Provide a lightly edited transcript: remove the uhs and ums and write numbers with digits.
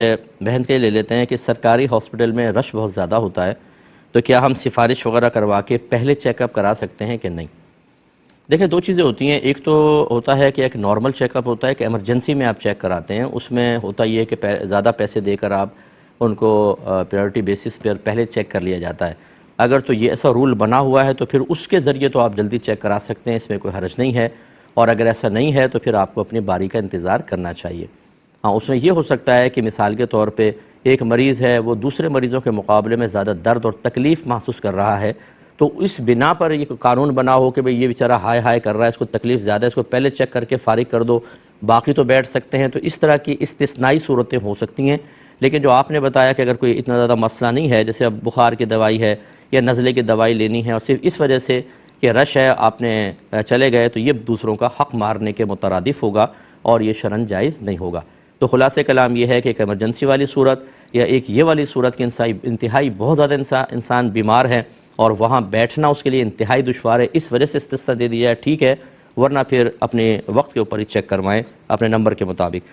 बहन के ले लेते हैं कि सरकारी हॉस्पिटल में रश बहुत ज़्यादा होता है, तो क्या हम सिफारिश वगैरह करवा के पहले चेकअप करा सकते हैं कि नहीं? देखिए, दो चीज़ें होती हैं। एक तो होता है कि एक नॉर्मल चेकअप होता है कि इमरजेंसी में आप चेक कराते हैं। उसमें होता ये है कि ज़्यादा पैसे देकर आप उनको प्रायोरिटी बेसिस पर पहले चेक कर लिया जाता है। अगर तो ये ऐसा रूल बना हुआ है तो फिर उसके ज़रिए तो आप जल्दी चेक करा सकते हैं, इसमें कोई हर्ज नहीं है। और अगर ऐसा नहीं है तो फिर आपको अपनी बारी का इंतज़ार करना चाहिए। हाँ, उसमें ये हो सकता है कि मिसाल के तौर पे एक मरीज़ है, वो दूसरे मरीज़ों के मुकाबले में ज़्यादा दर्द और तकलीफ़ महसूस कर रहा है, तो इस बिना पर ये कानून बना हो कि भाई ये बेचारा हाय हाय कर रहा है, इसको तकलीफ़ ज़्यादा है, इसको पहले चेक करके फ़ारिग कर दो, बाकी तो बैठ सकते हैं। तो इस तरह की इस्तिस्नाई सूरतें हो सकती हैं। लेकिन जो आपने बताया कि अगर कोई इतना ज़्यादा मसला नहीं है, जैसे अब बुखार की दवाई है या नज़ले की दवाई लेनी है और सिर्फ इस वजह से कि रश है आपने चले गए, तो ये दूसरों का हक़ मारने के मुतरादिफ़ होगा और ये शरन जायज़ नहीं होगा। तो खुलासे कलाम ये है कि एक इमरजेंसी वाली सूरत या एक ये वाली सूरत कि इंतहाई बहुत ज़्यादा इंसान बीमार है और वहाँ बैठना उसके लिए इंतहाई दुश्वार है, इस वजह से इस्तिस्ना दे दिया है, ठीक है, वरना फिर अपने वक्त के ऊपर ही चेक करवाएं अपने नंबर के मुताबिक।